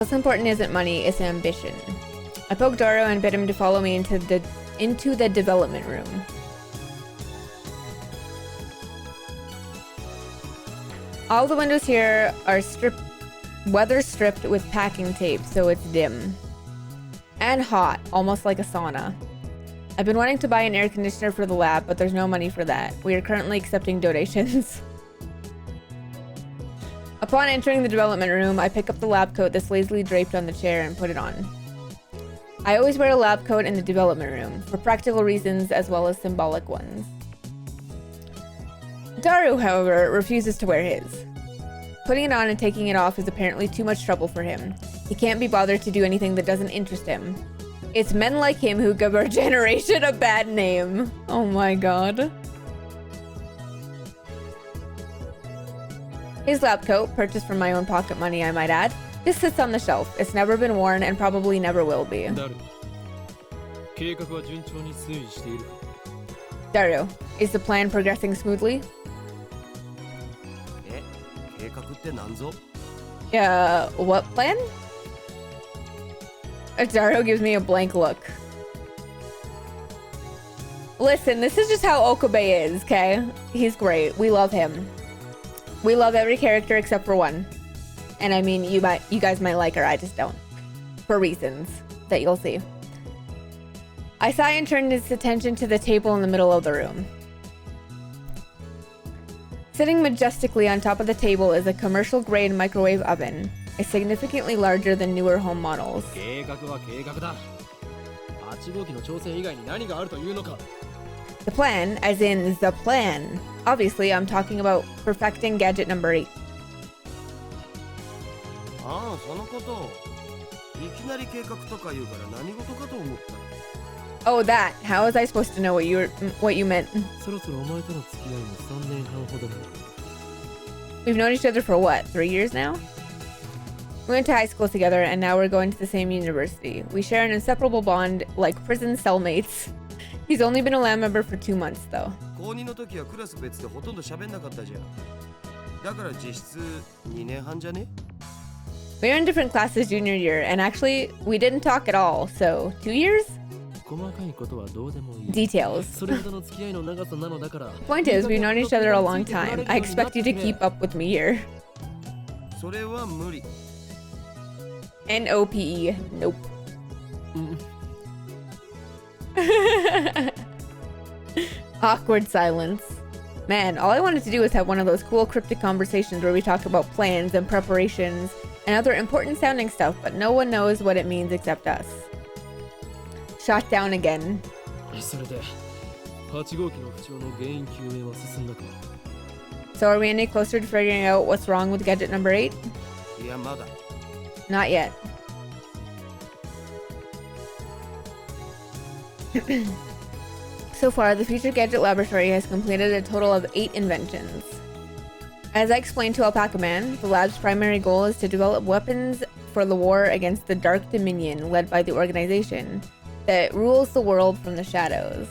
What's important isn't money, it's ambition. I poked Daru and bid him to follow me into the development room. All the windows here are weather stripped with packing tape, so it's dim. And hot, almost like a sauna. I've been wanting to buy an air conditioner for the lab, but there's no money for that. We are currently accepting donations. Upon entering the development room, I pick up the lab coat that's lazily draped on the chair and put it on. I always wear a lab coat in the development room, for practical reasons as well as symbolic ones. Daru, however, refuses to wear his. Putting it on and taking it off is apparently too much trouble for him. He can't be bothered to do anything that doesn't interest him. It's men like him who give our generation a bad name. Oh my god. His lab coat, purchased from my own pocket money I might add, just sits on the shelf. It's never been worn and probably never will be. Daru, is the plan progressing smoothly? What plan? Daru gives me a blank look. Listen, this is just how Okabe is, okay? He's great. We love him. We love every character except for one. And I mean, you guys might like her, I just don't. For reasons that you'll see. Isayan turned his attention to the table in the middle of the room. Sitting majestically on top of the table is a commercial-grade microwave oven, is significantly larger than newer home models. The plan, as in the plan. Obviously, I'm talking about perfecting gadget number 8. Oh, that. How was I supposed to know what you meant? We've known each other for what, 3 years now? We went to high school together and now we're going to the same university. We share an inseparable bond like prison cellmates. He's only been a lab member for 2 months though. We were in different classes junior year and actually we didn't talk at all, so 2 years? Details. Point is, we've known each other a long time. I expect you to keep up with me here. N-O-P-E. Nope. Awkward silence. Man, all I wanted to do was have one of those cool cryptic conversations where we talk about plans and preparations and other important sounding stuff, but no one knows what it means except us. Shot down again. So are we any closer to figuring out what's wrong with gadget number 8? Not yet. So far, the Future Gadget Laboratory has completed a total of 8 inventions. As I explained to Alpaca Man, the lab's primary goal is to develop weapons for the war against the Dark Dominion led by the organization that rules the world from the shadows.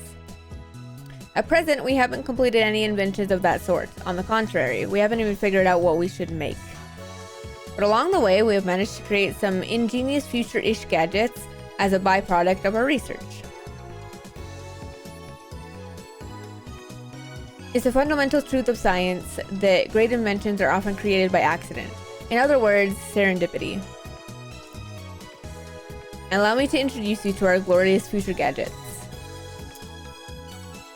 At present, we haven't completed any inventions of that sort. On the contrary, we haven't even figured out what we should make. But along the way, we have managed to create some ingenious future-ish gadgets as a byproduct of our research. It's a fundamental truth of science that great inventions are often created by accident. In other words, serendipity. Allow me to introduce you to our glorious future gadgets.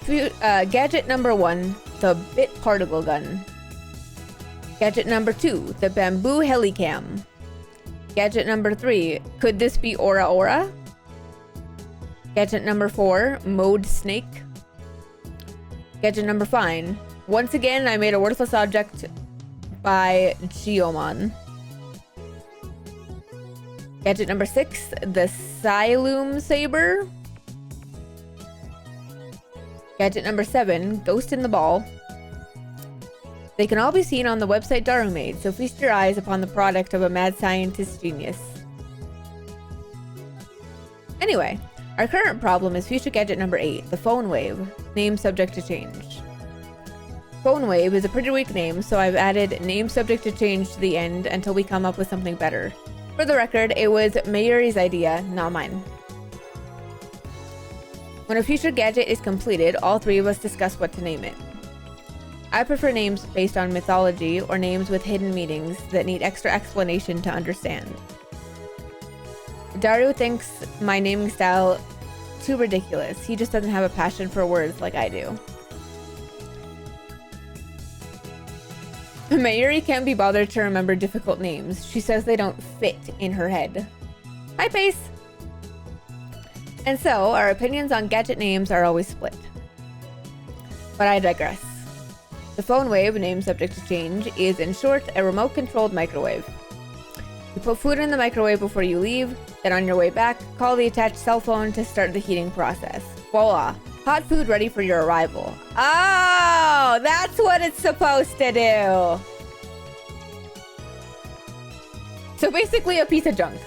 Gadget number 1, the Bit Particle Gun. Gadget number 2, the Bamboo Helicam. Gadget number 3, could this be Aura Aura? Gadget number 4, Mode Snake. Gadget number 5, once again I made a worthless object by Geomon. Gadget number 6, the Siloom Saber. Gadget number 7, Ghost in the Ball. They can all be seen on the website Daru made, so feast your eyes upon the product of a mad scientist genius. Anyway, our current problem is future gadget number 8, the Phone Wave, name subject to change. Phone Wave is a pretty weak name, so I've added name subject to change to the end until we come up with something better. For the record, it was Mayuri's idea, not mine. When a future gadget is completed, all three of us discuss what to name it. I prefer names based on mythology or names with hidden meanings that need extra explanation to understand. Daru thinks my naming style too ridiculous. He just doesn't have a passion for words like I do. Mayuri can't be bothered to remember difficult names. She says they don't fit in her head. Hi, Pace! And so, our opinions on gadget names are always split. But I digress. The phone wave, name subject to change, is in short a remote-controlled microwave. You put food in the microwave before you leave, then on your way back, call the attached cell phone to start the heating process. Voila! Hot food ready for your arrival. Oh! That's what it's supposed to do! So basically a piece of junk.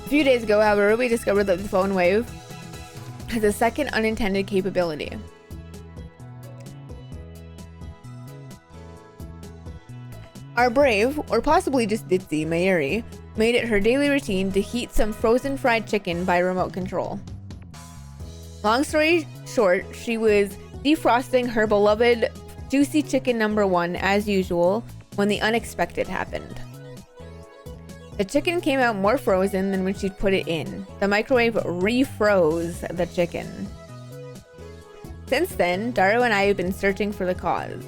A few days ago, however, we discovered that the phone wave has a second unintended capability. Our brave, or possibly just ditzy, Mayuri made it her daily routine to heat some frozen fried chicken by remote control. Long story short, she was defrosting her beloved juicy chicken number 1 as usual when the unexpected happened. The chicken came out more frozen than when she'd put it in. The microwave refroze the chicken. Since then, Daru and I have been searching for the cause.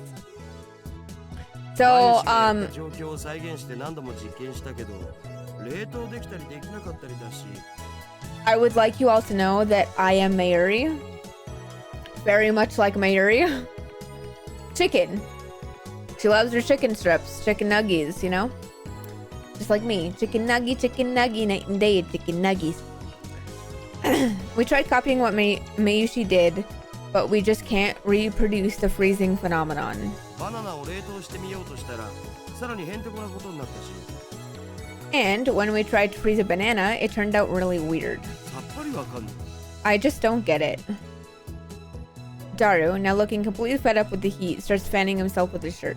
So, I would like you all to know that I am Mayuri. Very much like Mayuri. Chicken. She loves her chicken strips, chicken nuggies, you know? Just like me. Chicken nuggie, night and day, chicken nuggies. We tried copying what Mayushi did, but we just can't reproduce the freezing phenomenon. And when we tried to freeze a banana, it turned out really weird. I just don't get it. Daru, now looking completely fed up with the heat, starts fanning himself with his shirt.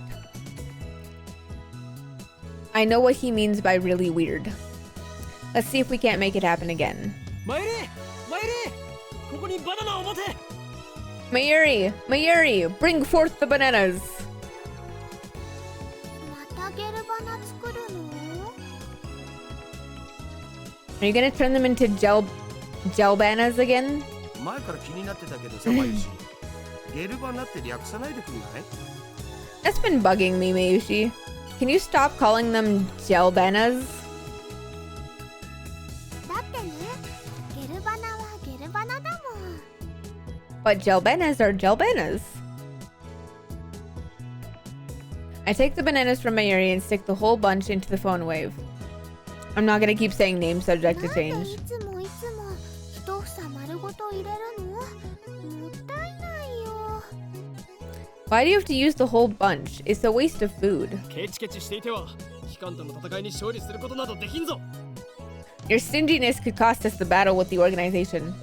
I know what he means by really weird. Let's see if we can't make it happen again. Mayuri, bring forth the bananas. Are you gonna turn them into gel bananas again? That's been bugging me, Mayushi. Can you stop calling them gelbanas? But gelbanas are gelbanas. I take the bananas from Mayuri and stick the whole bunch into the phone wave. I'm not gonna keep saying names subject to change. Why do you have to use the whole bunch? It's a waste of food. Your stinginess could cost us the battle with the organization.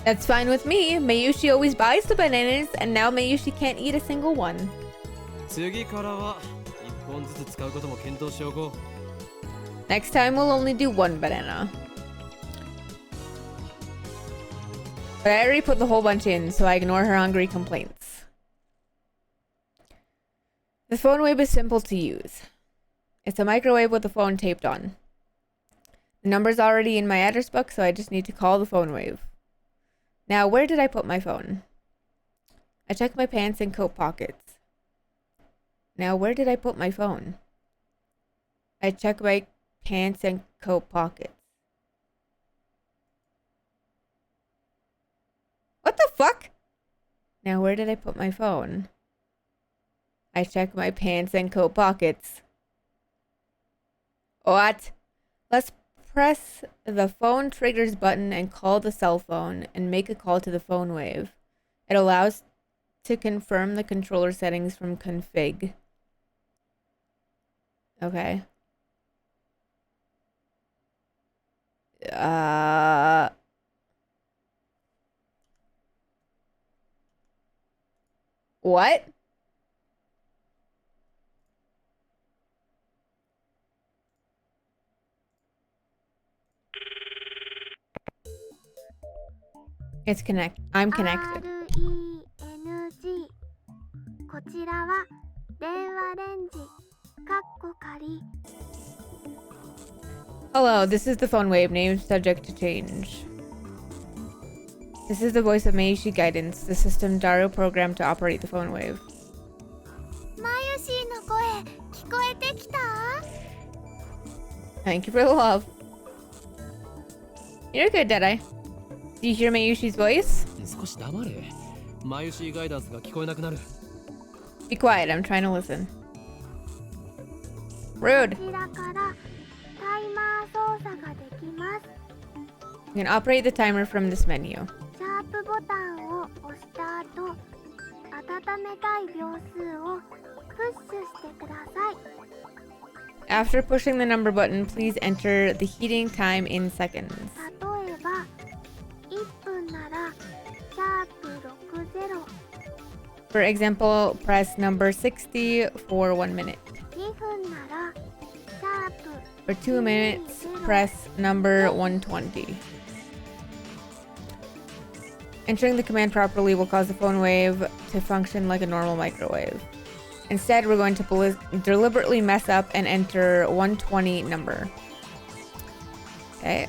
That's fine with me. Mayushi always buys the bananas, and now Mayushi can't eat a single one. Next time we'll only do one banana. But I already put the whole bunch in, so I ignore her hungry complaints. The phone wave is simple to use. It's a microwave with the phone taped on. The number's already in my address book, so I just need to call the phone wave. Now, where did I put my phone? I check my pants and coat pockets. Now, where did I put my phone? I check my pants and coat pockets. What the fuck? Now, where did I put my phone? I check my pants and coat pockets. What? Let's press the phone triggers button and call the cell phone and make a call to the phone wave. It allows to confirm the controller settings from config. Okay. What? It's I'm connected. RENG こちらは電話レンジかっこ仮 Hello, this is the phone wave, name subject to change. This is the voice of Meishi Guidance, the system Daru programmed to operate the phone wave. マユシーの声聞こえてきた Thank you for the love. You're good, Deadeye. Do you hear Mayushi's voice? 少し黙れ。マユシーガイダンスが聞こえなくなる。Be quiet, I'm trying to listen. Rude. こちらからタイマー操作ができます You can operate the timer from this menu. シャープボタンを押した後温めたい秒数をプッシュしてください After pushing the number button, please enter the heating time in seconds. 例えば1分ならシャープ60 For example, press number 60 for 1 minute. 2分ならシャープ For 2 minutes, press number 120. Entering the command properly will cause the phone wave to function like a normal microwave. Instead, we're going to deliberately mess up and enter 120 number. Okay.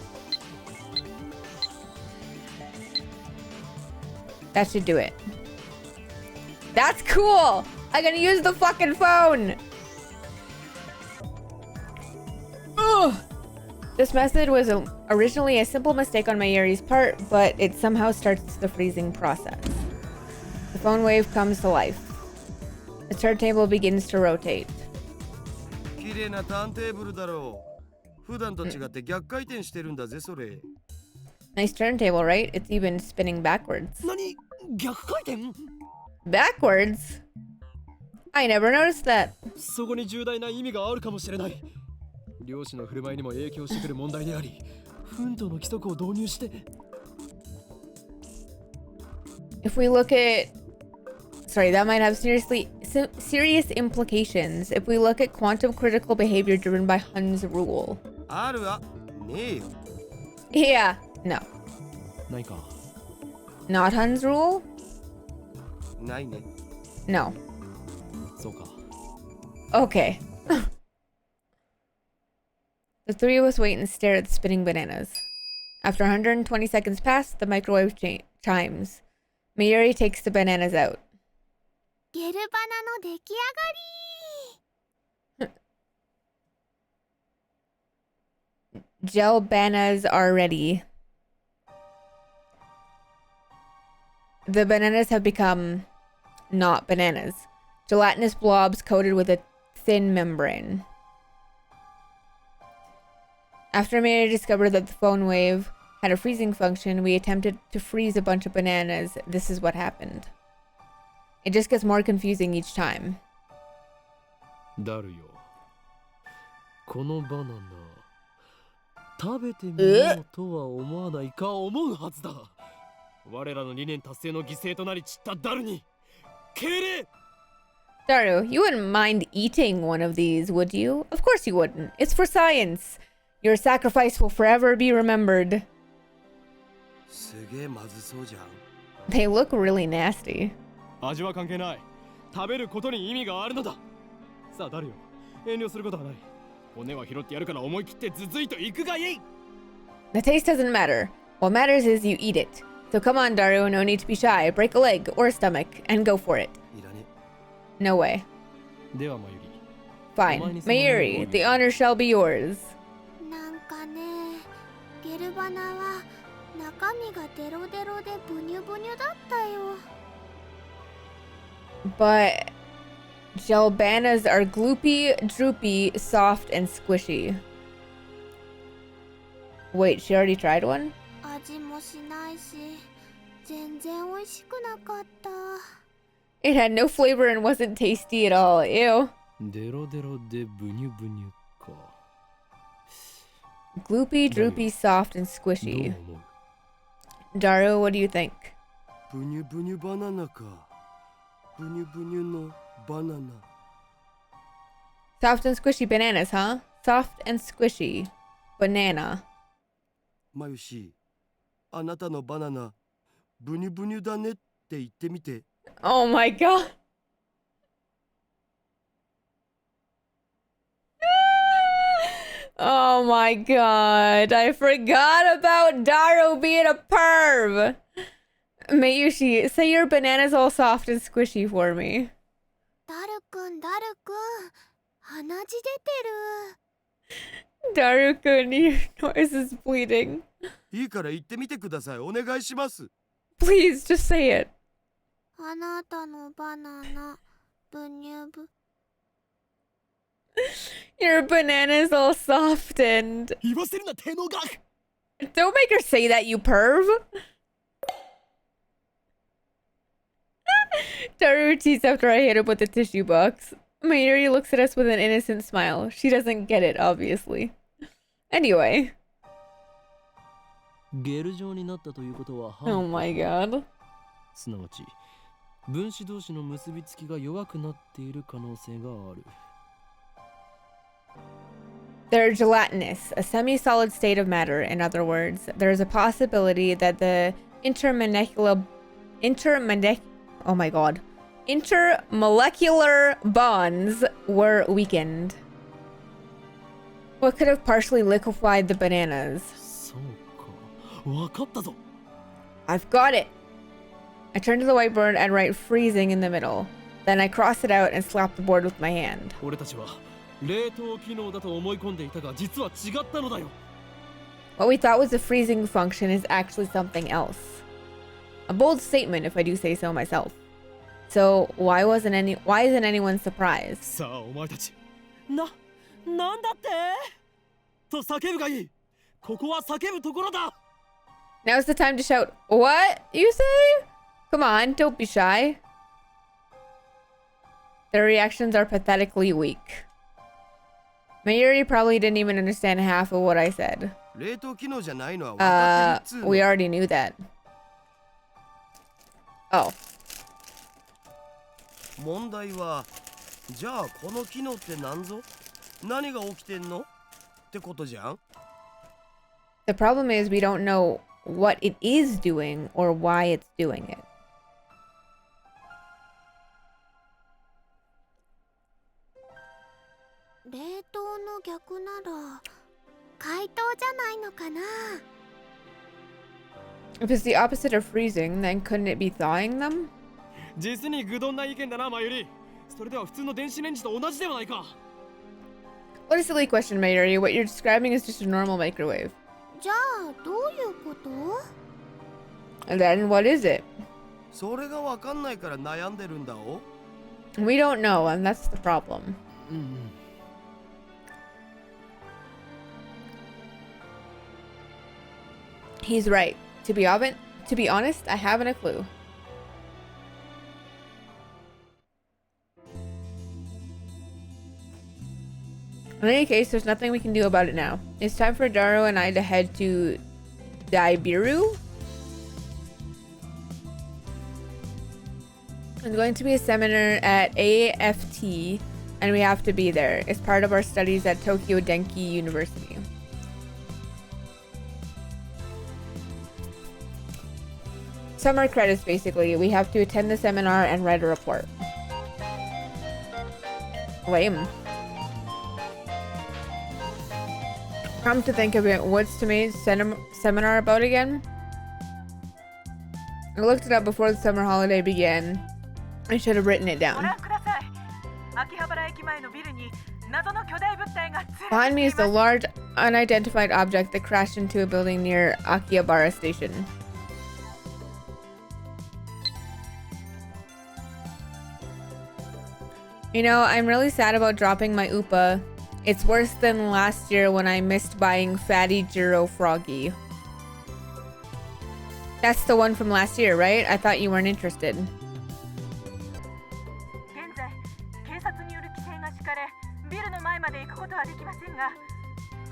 That should do it. That's cool! I'm gonna use the fucking phone! Ugh! This method was originally a simple mistake on Mayuri's part, but it somehow starts the freezing process. The phone wave comes to life. The turntable begins to rotate. 綺麗なターンテーブルだろう。普段と違って逆回転してるんだぜそれ。Nice turntable, right? It's even spinning backwards. 何？逆回転？ Backwards? I never noticed that. そこに重大な意味があるかもしれない。漁師の振る舞いにも影響してくる問題であり、奮闘の規則を導入して。If we look at... Sorry, that might have serious implications if we look at quantum critical behavior driven by Hun's rule. あるわ。ねえよ。Yeah, no. ないか。 Not Hun's rule? ないね。No. そうか。 Okay. The three of us wait and stare at the spinning bananas. After 120 seconds pass, the microwave chimes. Mayuri takes the bananas out. ゲルバナの出来上がり Gel bananas are ready. The bananas have become not bananas. Gelatinous blobs coated with a thin membrane. After Mayuri discovered that the phone wave had a freezing function, we attempted to freeze a bunch of bananas. This is what happened. It just gets more confusing each time. だるよ。このバナナ食べてみようとは思わないか思うはずだ。我らの理念達成の犠牲となり散ったダルに敬礼。 Daru, you wouldn't mind eating one of these, would you? Of course you wouldn't. It's for science. Your sacrifice will forever be remembered. すげえまずそうじゃん。 They look really nasty. 味は関係ない。食べることに意味があるのだ。さあダルよ、遠慮することはない。骨は拾ってやるから思い切ってずずいと行くがいい。 The taste doesn't matter. What matters is you eat it. So come on, Daru, no need to be shy. Break a leg or a stomach and go for it. いらね。 No way. ではマユリ。 Fine. Mayuri, the honor shall be yours. なんかねゲルバナは中身がデロデロでブニュブニュだったよ But gelbanas are gloopy, droopy, soft, and squishy. Wait, she already tried one? 味もしないし全然美味しくなかった It had no flavor and wasn't tasty at all. Ew. デロデロでブニュブニュか。 Gloopy, droopy, soft, and どう squishy. 思う？ Daru, what do you think? ブニュブニュバナナか。ブニュブニュのバナナ。 Soft and squishy bananas, huh? Soft and squishy banana. マユシ、あなたのバナナ、ブニュブニュだねって言ってみて。 Oh my god. Oh my god. I forgot about Daru being a perv. Mayushi, say your banana's all soft and squishy for me. ダルくん、ダルくん、鼻血出てる。 Daru-kun, your nose is bleeding. いいから言ってみてください。お願いします。 Please, just say it. あなたのバナナ、ブニュブ。 Your banana's all soft and... 言わせるな、手のが。 Don't make her say that, you perv. Daru teased after I hit him with the tissue box. Mayuri looks at us with an innocent smile. She doesn't get it, obviously. Anyway. ゲル状になったということは、 Oh my god. すなわち分子同士の結びつきが弱くなっている可能性がある。 They're gelatinous, a semi-solid state of matter. In other words, there's a possibility that the intermolecular bonds were weakened. What could have partially liquefied the bananas? そうか、わかったぞ。 I've got it. I turn to the whiteboard and write freezing in the middle. Then I cross it out and slap the board with my hand. 俺たちは冷凍機能だと思い込んでいたが、実は違ったのだよ。 What we thought was a freezing function is actually something else. A bold statement, if I do say so myself. So why isn't anyone surprised? さあお前たち、なんだってと叫ぶがいい。ここは叫ぶところだ。 Now's the time to shout, what you say? Come on, don't be shy. Their reactions are pathetically weak. Mayuri probably didn't even understand half of what I said. 冷凍機能じゃないのは分かってるっつうの。 We already knew that. Oh. 問題は、じゃあこの機能って何ぞ？何が起きてんの？ってことじゃん。 The problem is we don't know what it is doing or why it's doing it. 冷凍の逆なら解凍じゃないのかな。 If it's the opposite of freezing, then couldn't it be thawing them? 実に愚鈍な意見だな、マユリ。それでは普通の電子レンジと同じではないか。 What a silly question, Mayuri. What you're describing is just a normal microwave. じゃあどういうこと？ And then what is it? それが分かんないから悩んでるんだお。 We don't know, and that's the problem. うん。 He's right. To be honest, I haven't a clue. In any case, there's nothing we can do about it now. It's time for Daru and I to head to Daibiru. There's going to be a seminar at AFT, and we have to be there. It's part of our studies at Tokyo Denki University. Summer credits, basically. We have to attend the seminar and write a report. Lame. Come to think of it, what's today's seminar about again? I looked it up before the summer holiday began. I should have written it down. Behind me is the large, unidentified object that crashed into a building near Akihabara Station. You know, I'm really sad about dropping my Upa. It's worse than last year when I missed buying Fatty Jiro Froggy. That's the one from last year, right? I thought you weren't interested. できませんが、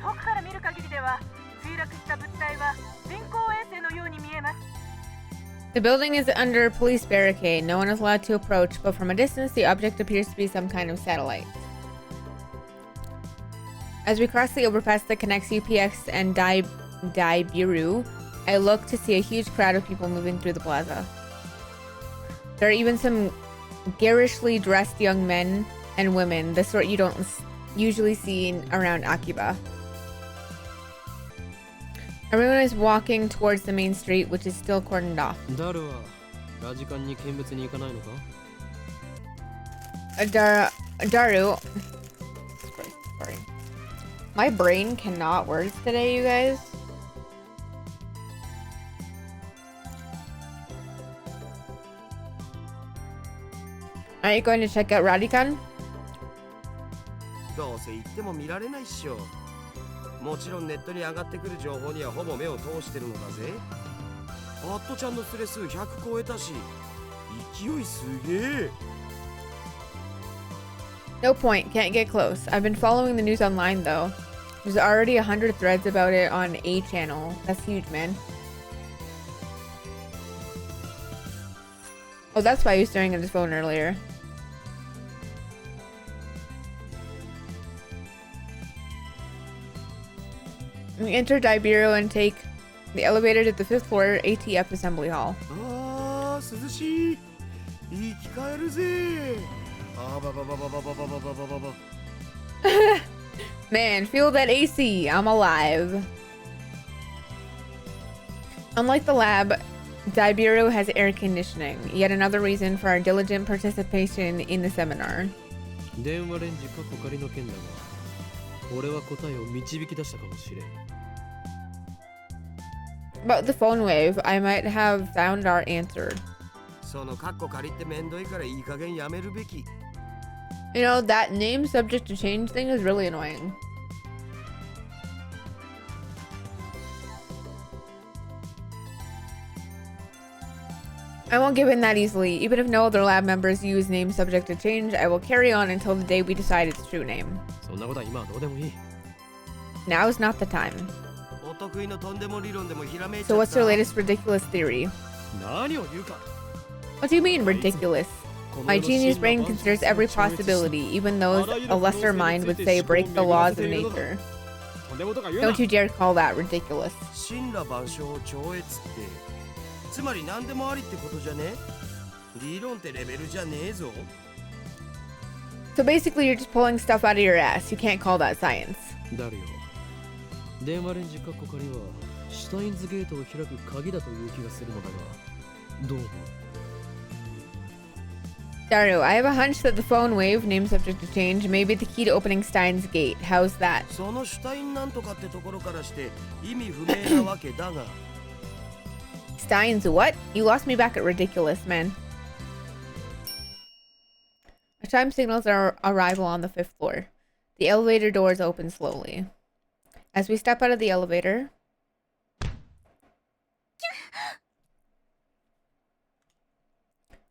遠くから見る限りでは墜落した物体は人工衛星のように見えます。 The building is under police barricade. No one is allowed to approach, but from a distance, the object appears to be some kind of satellite. As we cross the overpass that connects UPX and Daibiru, I look to see a huge crowd of people moving through the plaza. There are even some garishly dressed young men and women, the sort you don't usually see around Akiba. Everyone is walking towards the main street, which is still cordoned off. Daru. Sorry. My brain cannot work today, you guys. Are you going to check out Radican? どうせ言っても見られないっしょ。もちろんネットに上がってくる情報にはほぼ目を通してるのだぜ。アットちゃんのスレ数100超えたし、勢いすげえ。No point, can't get close. I've been following the news online though. There's already 100 threads about it on A channel. That's huge, man. Oh, that's why he was staring at his phone earlier. We enter Daibiru and take the elevator to the 5th floor ATF assembly hall. ああ、涼しい。生き返るぜ。あばばばばばばばばばばば。Man, feel that AC. I'm alive. Unlike the lab, Daibiru has air conditioning. Yet another reason for our diligent participation in the seminar. 電話レンジ過去仮の件だが、俺は答えを導き出したかもしれん。About the phone wave, I might have found our answer. そのカッコ借りってめんどいからいい加減やめるべき。You know, that name subject to change thing is really annoying. I won't give in that easily. Even if no other lab members use name subject to change, I will carry on until the day we decide its true name. そんなことは今はどうでもいい。Now is not the time. お得意のとんでも理論でもひらめいちゃった。 So what's your latest ridiculous theory? 何を言うか。 What do you mean, ridiculous? My genius brain considers every possibility, even those a lesser mind would say break the laws of nature. Don't you dare call that ridiculous. 神羅万象超越ってつまり何でもありってことじゃね？理論ってレベルじゃねえぞ。 So basically you're just pulling stuff out of your ass. You can't call that science. ダルよ。電話レンジカッコ仮はシュタインズゲートを開く鍵だという気がするのだが、どう思う？ Daru, I have a hunch that the phone wave, name subject to change, may be the key to opening Steins gate. How's that? そのシュタインなんとかってところからして意味不明なわけだが。Steins what? You lost me back at ridiculous, man. A chime signals our arrival on the 5th floor. The elevator doors open slowly. As we step out of the elevator,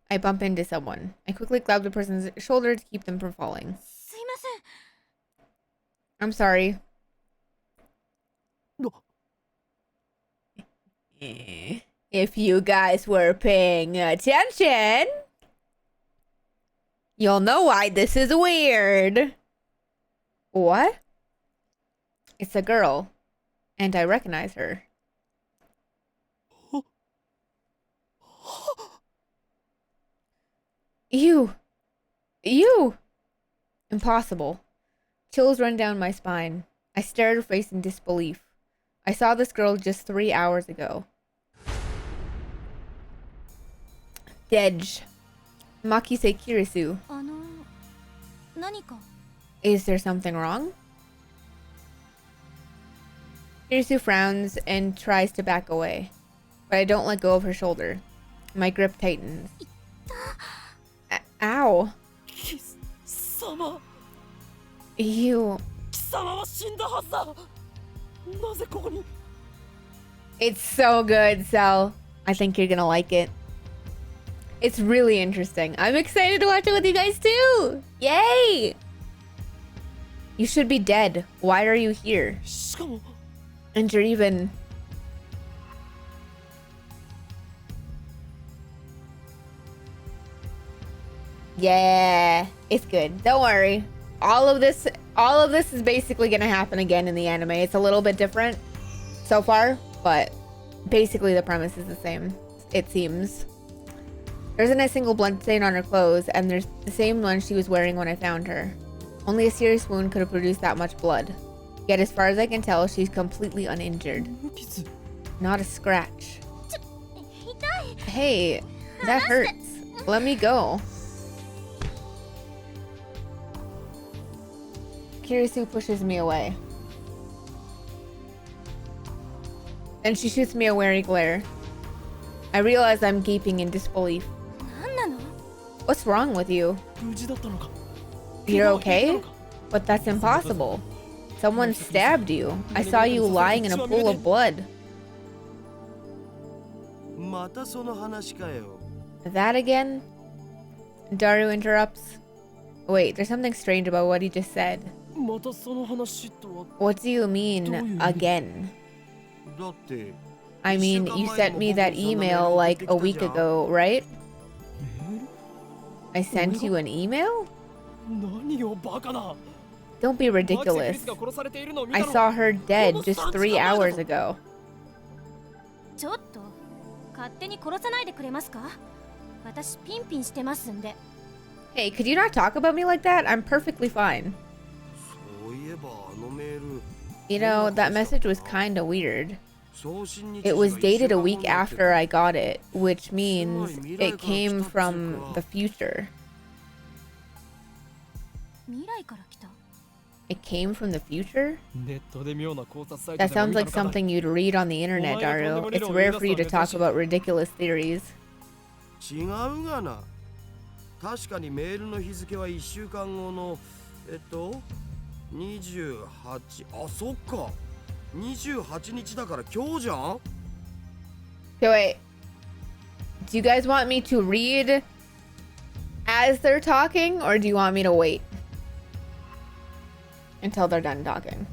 I bump into someone. I quickly grab the person's shoulder to keep them from falling. すいません。 I'm sorry. If you guys were paying attention, you'll know why this is weird. What? It's a girl, and I recognize her. You! Impossible. Chills run down my spine. I stare at her face in disbelief. I saw this girl just 3 hours ago. Dej. Makise Kirisu. 何か Is there something wrong? Kirisu frowns and tries to back away, but I don't let go of her shoulder. My grip tightens. Ow. 貴様。 You. 貴様は死んだはずだ。なぜここに？ It's so good, Sel. I think you're gonna like it. It's really interesting. I'm excited to watch it with you guys too. Yay! You should be dead. Why are you here? しかも And you're even... Yeah, it's good. Don't worry. All of this is basically gonna happen again in the anime. It's a little bit different so far, but basically the premise is the same, it seems. There isn't a single blood stain on her clothes, and there's the same one she was wearing when I found her. Only a serious wound could have produced that much blood. Yet as far as I can tell, she's completely uninjured. 無傷 Not a scratch. 痛い Hey, that hurts. Let me go. Kirisu pushes me away. Then she shoots me a wary glare. I realize I'm gaping in disbelief. 何なの What's wrong with you? 無事だったのか You're okay? But that's impossible. Someone stabbed you. I saw you lying in a pool of blood. またその話かよ。 That again? Daru interrupts. Wait, there's something strange about what he just said. またその話とは What do you mean, again? だって I mean, you sent me that email like a week ago, right? メール I sent you an email? 何よバカな Don't be マキセ・クリ ridiculous. スが殺されているのを見 I たの saw her dead just 3 hours ago. ちょっと勝手に殺さないでくれますか私ピンピンしてますんで Hey, could you not talk about me like that? I'm perfectly fine. そういえばあのメール You know, that message was kinda weird. 送信日 It 時 was が dated a 一週間後 week になって after I got it, which means it came from the future. 未来から来た It came from the future? ネットで妙な考察サイト That でも sounds 見た like のかな something you'd read on the internet, Daru. It's rare for you to talk about ridiculous theories. 違うがな。確かにメールの日付は1週間後の28、あ、そっか。28日だから今日じゃん。 So wait. Do you guys want me to read as they're talking, or do you want me to wait until they're done talking?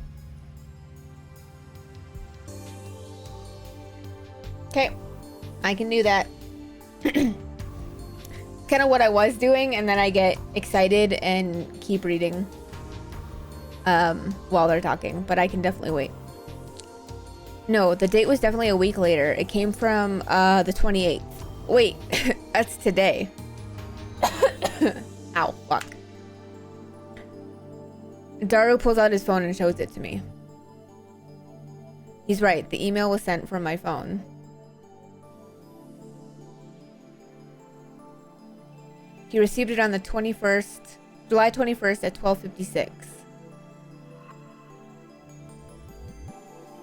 Okay, I can do that. Kind of what I was doing, and then I get excited and keep reading while they're talking, but I can definitely wait. No, the date was definitely a week later. It came from the 28th. Wait, that's today. Ow, fuck. Daru pulls out his phone and shows it to me. He's right, the email was sent from my phone. He received it on the 21st, July 21st at 12:56.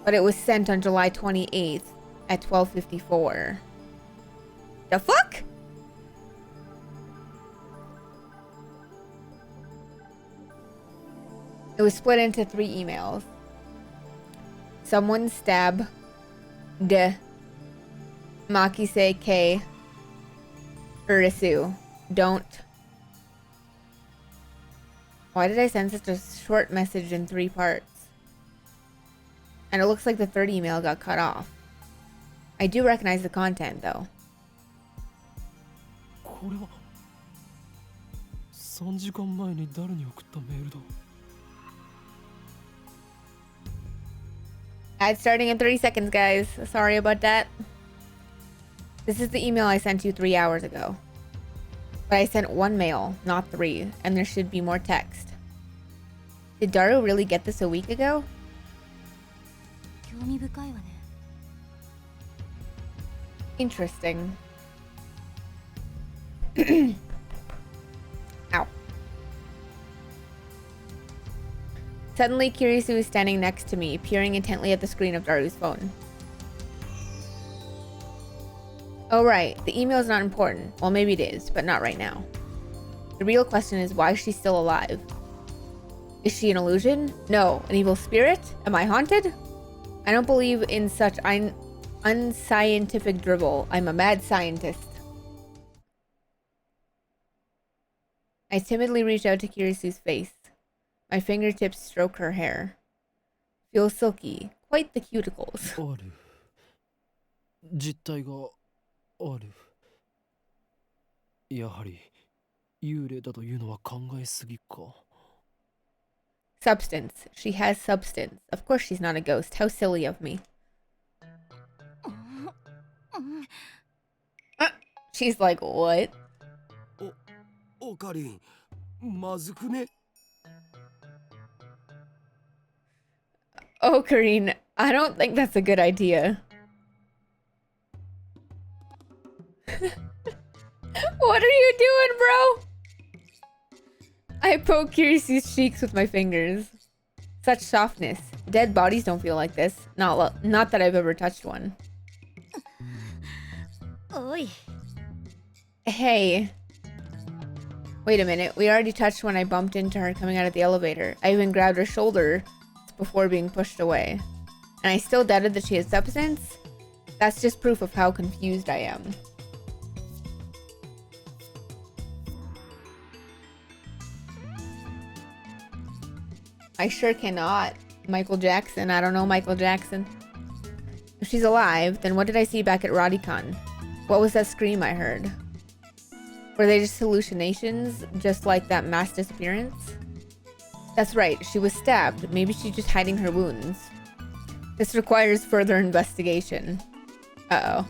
But it was sent on July 28th at 12:54. The fuck? It was split into 3 emails. Someone stab de Makise K Urisu. Don't. Why did I send such a short message in 3 parts? And it looks like the 3rd email got cut off. I do recognize the content though. これは3時間前に誰に送ったメールだ Ad starting in 30 seconds, guys. Sorry about that. This is the email I sent you 3 hours ago. But I sent 1 mail, not 3, and there should be more text. Did Daru really get this a week ago? 興味深いわね Interesting. Ow. Suddenly, Kirisu is standing next to me, peering intently at the screen of Daru's phone. Oh right, the email is not important. Well, maybe it is, but not right now. The real question is why she's still alive. Is she an illusion? No. An evil spirit? Am I haunted? I don't believe in such unscientific dribble. I'm a mad scientist. I timidly reached out to Kirisu's face. My fingertips stroke her hair. Feel silky, quite the cuticles. ある。実体がある。やはり幽霊だというのは考えすぎか。Substance. She has substance. Of course she's not a ghost. How silly of me. She's like, what? オカリン、まずくね。Oh, Karine, I don't think that's a good idea. What are you doing, bro? I poke Kirisu's cheeks with my fingers. Such softness. Dead bodies don't feel like this. Not that I've ever touched one. Oi. Hey. Wait a minute. We already touched when I bumped into her coming out of the elevator. I even grabbed her shoulder before being pushed away. And I still doubted that she had substance? That's just proof of how confused I am. I sure cannot. Michael Jackson. I don't know Michael Jackson. If she's alive, then what did I see back at Radicon? What was that scream I heard? Were they just hallucinations, just like that mass disappearance? That's right, she was stabbed. Maybe she's just hiding her wounds. This requires further investigation. Uh-oh.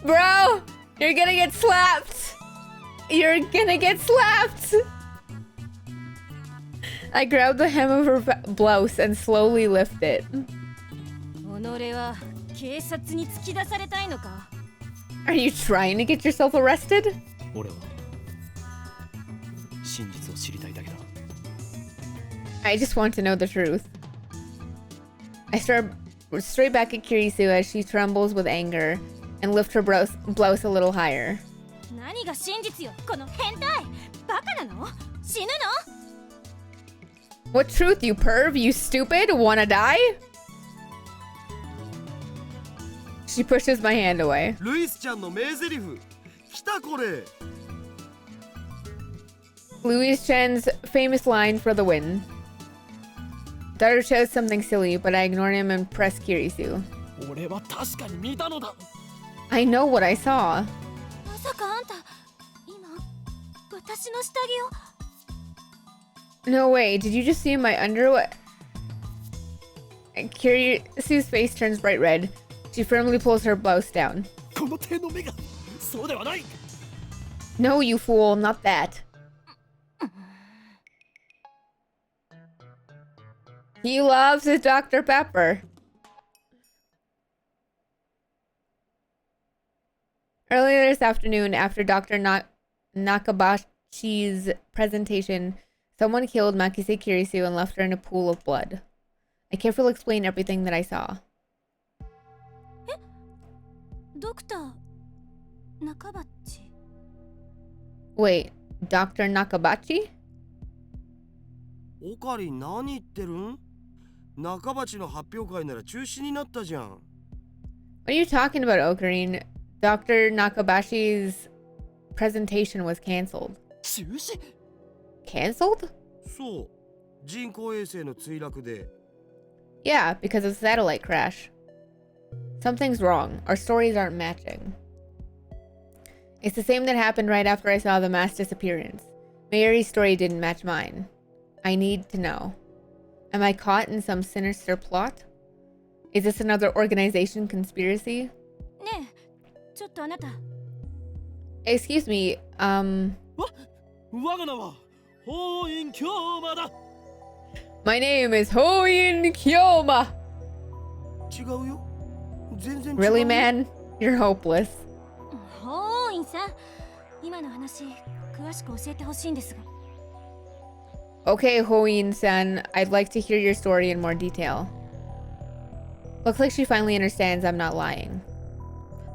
Bro! You're gonna get slapped! You're gonna get slapped! I grabbed the hem of her blouse and slowly lift it. 己は警察に突き出されたいのか? Are you trying to get yourself arrested? 俺は真実を知りたいだけだ。I just want to know the truth. I stare straight back at Kirisu as she trembles with anger and lift her blouse a little higher. 何が真実よ、この変態! バカなの? 死ぬの? What truth, you perv? You stupid? Wanna die? She pushes my hand away. ルイスちゃんの名台詞。来たこれ。Louise Chen's famous line for the win. Daughter chose something silly, but I ignored him and pressed Kirisu. 俺は確かに見たのだ。I know what I saw. まさかあんた、今、私の下着を... No way, did you just see my underwear? Kirisu's face turns bright red. She firmly pulls her blouse down. この手の目がそうではない。 No, you fool, not that. He loves his Dr. Pepper. Earlier this afternoon, after Dr. Nakabashi's presentation, someone killed Makise Kirisu and left her in a pool of blood. I carefully explained everything that I saw. ドクター、中バッチ。 Wait, Dr. Nakabachi? オカリン何言ってるん？中鉢の発表会なら中止になったじゃん。What are you talking about, Ocarine? Dr. Nakabashi's presentation was canceled. 中止？ Canceled? そう。人工衛星の墜落で。Yeah, because of the satellite crash. Something's wrong. Our stories aren't matching. It's the same that happened right after I saw the mass disappearance. Mayuri's story didn't match mine. I need to know. Am I caught in some sinister plot? Is this another organization conspiracy? ねえ、ちょっとあなた。 Excuse me, 我が名は法院京馬だ。 my name is Hoyin Kyoma. 違うよ。全然違う。Really, man? You're hopeless. ほーいんさん、今の話、詳しく教えてほしいんですが。 Okay, Hoyin-san, I'd like to hear your story in more detail. Looks like she finally understands I'm not lying.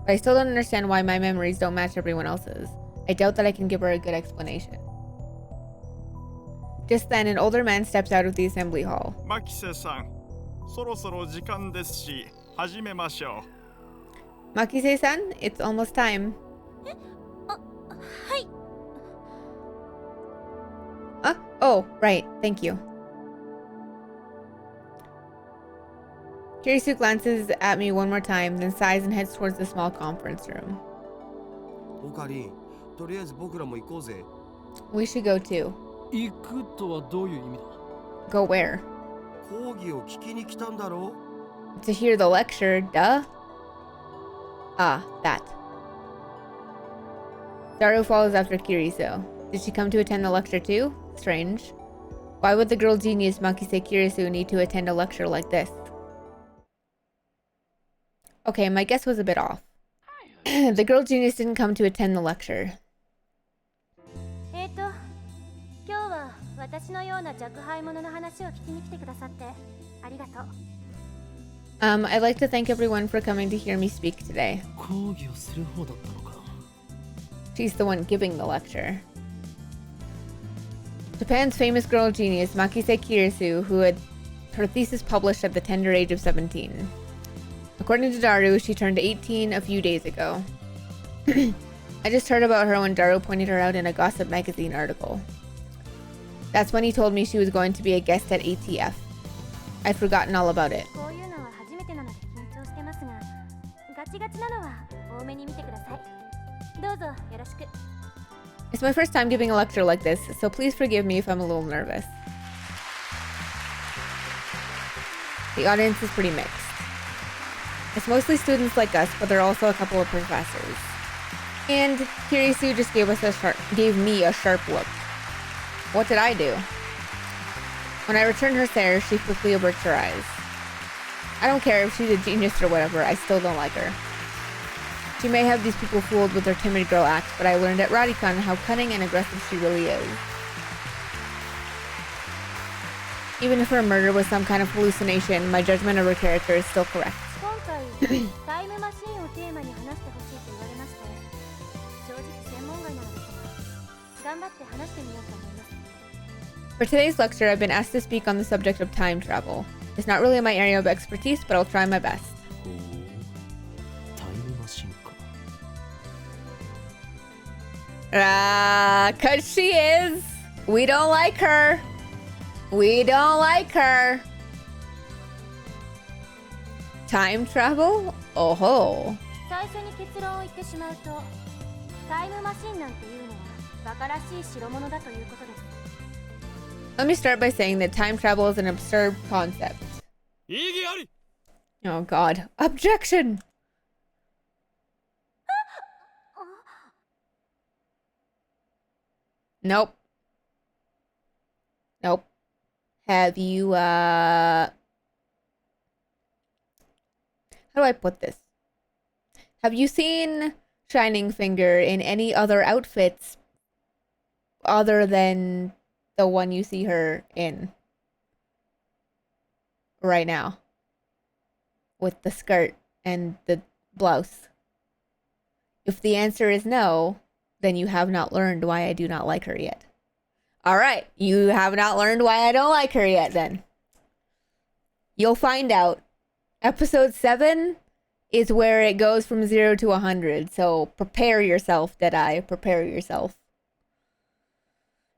But I still don't understand why my memories don't match everyone else's. I doubt that I can give her a good explanation. Just then, an older man steps out of the assembly hall. マキセさん、そろそろ時間ですし、始めましょ Makise-san, it's almost time. Hi. Oh, right. Thank you. Kirisu glances at me one more time, then sighs and heads towards the small conference room. オカリン、とりあえず僕らも行こうぜ。 We should go too. 行くとはどういう意味だ？ Go where? 講義を聞きに来たんだろ？ To hear the lecture, duh. Ah, that. Daru follows after Kirisu. Did she come to attend the lecture too? Strange. Why would the girl genius Makise Kirisu need to attend a lecture like this? Okay, my guess was a bit off. The girl genius didn't come to attend the lecture. 今日は私のような若輩者の話を聞きに来てくださってありがとう。I'd like to thank everyone for coming to hear me speak today. 講義をする方だったのか。 She's the one giving the lecture. Japan's famous girl genius Makise Kirisu, who had her thesis published at the tender age of 17. According to Daru, she turned 18 a few days ago. I just heard about her when Daru pointed her out in a gossip magazine article. That's when he told me she was going to be a guest at ATF. I'd forgotten all about it. こういうのは初めてなので緊張してますが、ガチガチなのは多めに見てください。どうぞよろしく。 It's my first time giving a lecture like this, so please forgive me if I'm a little nervous. The audience is pretty mixed. It's mostly students like us, but there are also a couple of professors. And Kirisu just gave me a sharp look. What did I do? When I returned her stare, she quickly averts her eyes. I don't care if she's a genius or whatever, I still don't like her. She may have these people fooled with her timid girl act, but I learned at Radicon how cunning and aggressive she really is. Even if her murder was some kind of hallucination, my judgment of her character is still correct. 今回タイムマシーンをテーマに話してほしいと言われまして正直専門外なのですが頑張って話してみようと思います。 For today's lecture, I've been asked to speak on the subject of time travel. It's not really my area of expertise, but I'll try my best. ほう、タイムマシンか。 'Cause she is. We don't like her. We don't like her. Time travel? Oh ho. 最初に結論を言ってしまうとタイムマシンなんていうのはバカらしい代物だということです。 Let me start by saying that time travel is an absurd concept. 異議あり。 Oh god. Objection! Nope. Nope. Have you, how do I put this? Have you seen Shining Finger in any other outfits other than the one you see her in right now? With the skirt and the blouse. If the answer is no, then you have not learned why I do not like her yet. Alright, you have not learned why I don't like her yet then. You'll find out. Episode 7 is where it goes from 0 to 100, so prepare yourself, Deadeye. Prepare yourself.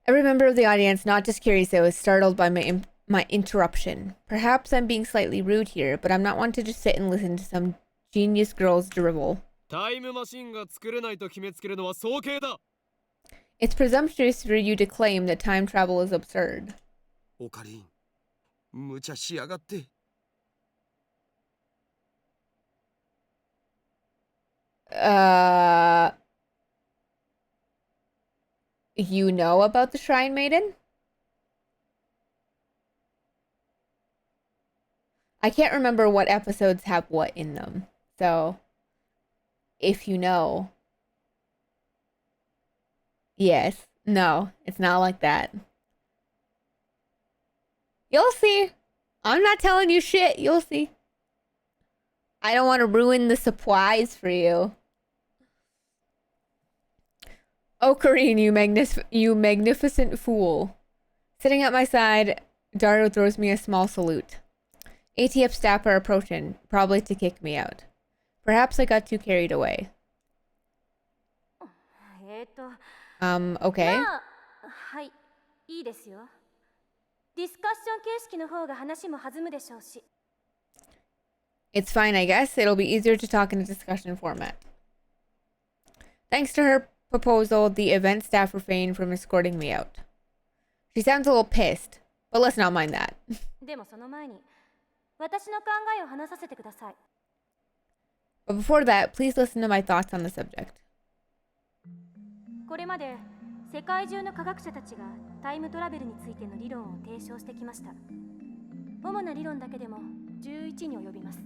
Every member of the audience, not just Kirisu, is startled by my interruption. Perhaps I'm being slightly rude here, but I'm not one to just sit and listen to some genius girl's drivel. タイムマシンが作れないと決めつけるのは早計だ。 It's presumptuous for you to claim that time travel is absurd. オカリン、無茶しやがって。 You know about the Shrine Maiden? I can't remember what episodes have what in them, so if you know. Yes. No, it's not like that. You'll see. I'm not telling you shit. You'll see. I don't want to ruin the surprise for you. Oh, Karine, you magnificent fool. Sitting at my side, Daru throws me a small salute. ATF staff are approaching, probably to kick me out. Perhaps I got too carried away. Okay. まあ、はい、いいですよ。ディスカッション形式の方が話も弾むでしょうし。It's fine, I guess. It'll be easier to talk in a discussion format. Thanks to her proposal, the event staff refrained from escorting me out. She sounds a little pissed, but let's not mind that. でもその前に、私の考えを話させてください。But before that, please listen to my thoughts on the subject. これまで世界中の科学者たちがタイムトラベルについての理論を提唱してきました。主な理論だけでも11に及びます。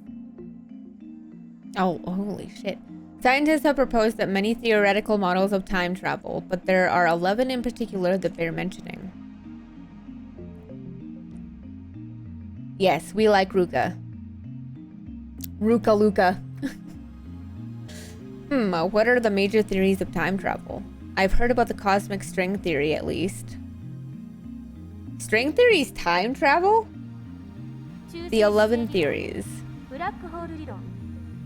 Oh, holy shit. Scientists have proposed that many theoretical models of time travel, but there are 11 in particular that bear mentioning. Yes, we like Ruka. Ruka Luka. What are the major theories of time travel? I've heard about the cosmic string theory at least. String theory's time travel? The 11 theories. ブラックホール理論、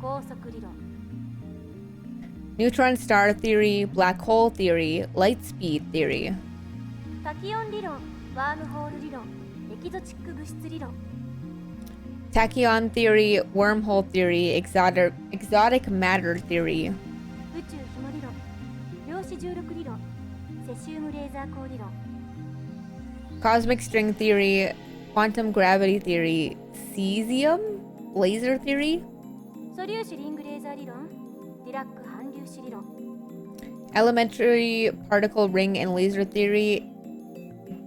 高速理論、 Neutron star theory, black hole theory, light speed theory. タキオン理論、ワームホール理論、エキゾチック物質理論、 Tachyon theory, wormhole theory, exotic matter theory. 宇宙紐理論、量子重力理論、セシウムレーザー光理論、 Cosmic string theory, quantum gravity theory, cesium laser theory, 素粒子リングレーザー理論、ディラック反粒子理論、 elementary particle ring and laser theory,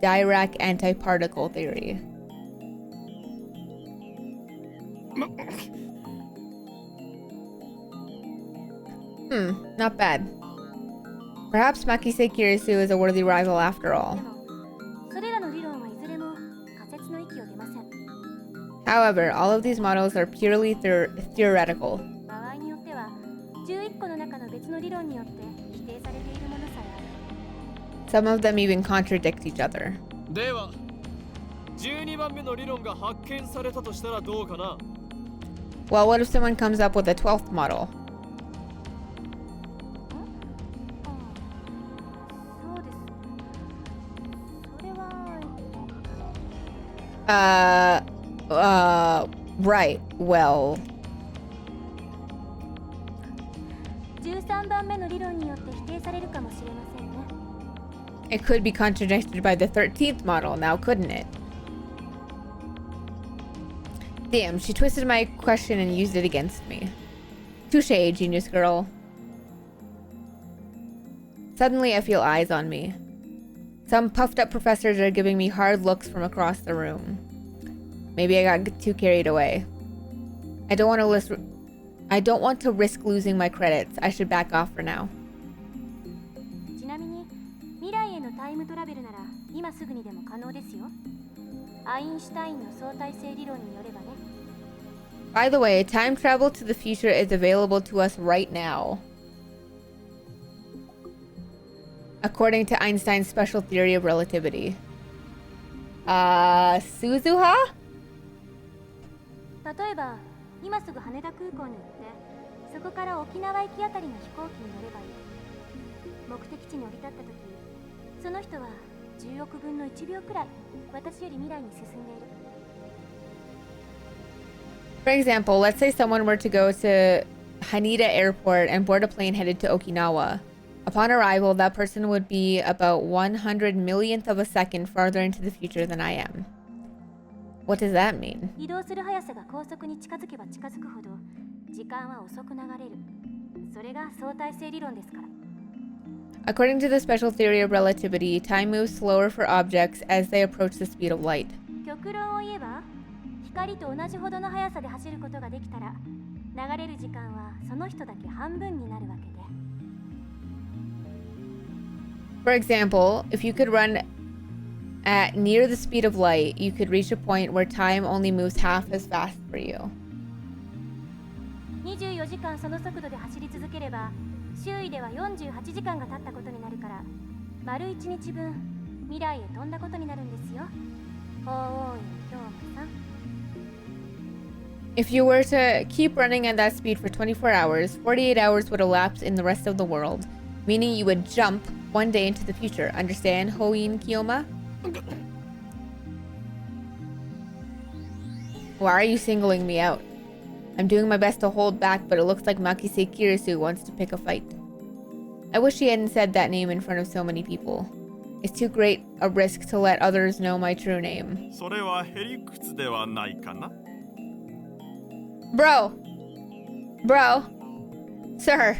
Dirac antiparticle theory. Not bad. Perhaps Makise Kirisu is a worthy rival after で all. もそれらの理論はいずれも仮説の域を出ません。 However, all of these models are purely theoretical. 場合によっては11個の中の別の理論によって否定されているものさえある。 Some of them even contradict each other. では12番目の理論が発見されたとしたらどうかな。 Well, what if someone comes up with a 12th model? そうです。それは Right. Well, 13番目の理論によって否定されるかもしれませんね。 it could be contradicted by the 13th model now, couldn't it? Damn, she twisted my question and used it against me. Touché, genius girl. Suddenly, I feel eyes on me. Some puffed up professors are giving me hard looks from across the room. Maybe I got too carried away. I don't want to risk losing my credits. I should back off for now. ちなみに未来へのタイムトラベルなら今すぐにでも可能ですよ。アインシュタインの相対性理論によればね。 By the way, time travel to the future is available to us right now. According to Einstein's special theory of relativity. Suzuha? 例えば今すぐ羽田空港に行ってそこから沖縄行きあたりの飛行機に乗ればいい。目的地に降り立った時その人は10億分の1秒くらい私より未来に進んでいる。 For example, let's say someone were to go to Haneda Airport and board a plane headed to Okinawa. Upon arrival, that person would be about 100 millionth of a second farther into the future than I am. What does that mean? 移動する速さが高速に近づけば近づくほど時間は遅く流れる。それが相対性理論ですから。 According to the special theory of relativity, time moves slower for objects as they approach the speed of light. 極論を言えば光と同じほどの速さで走ることができたら流れる時間はその人だけ半分になるわけで。 For example, if you could run at near the speed of light, you could reach a point where time only moves half as fast for you. 24時間その速度で走り続ければ周囲では48時間が経ったことになるから丸1日分未来へ飛んだことになるんですよ。法王院京馬さん。If you were to keep running at that speed for 24 hours, 48 hours would elapse in the rest of the world, meaning you would jump one day into the future. Understand, Hoin Kiyoma? Why are you singling me out? I'm doing my best to hold back, but it looks like Makise Kirisu wants to pick a fight. I wish he hadn't said that name in front of so many people. It's too great a risk to let others know my true name. Bro, sir,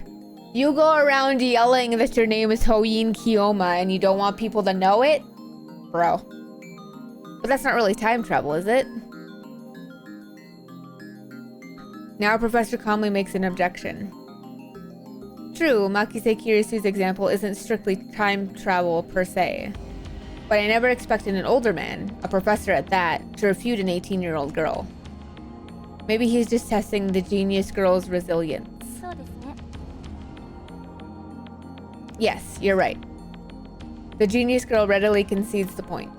you go around yelling that your name is Hoin Kiyoma and you don't want people to know it? Bro. But that's not really time travel, is it? Now Professor calmly makes an objection. True, Makise Kirisu's example isn't strictly time travel per se. But I never expected an older man, a professor at that, to refute an 18-year-old girl. Maybe he's just testing the genius girl's resilience. Yes, you're right. The genius girl readily concedes the point.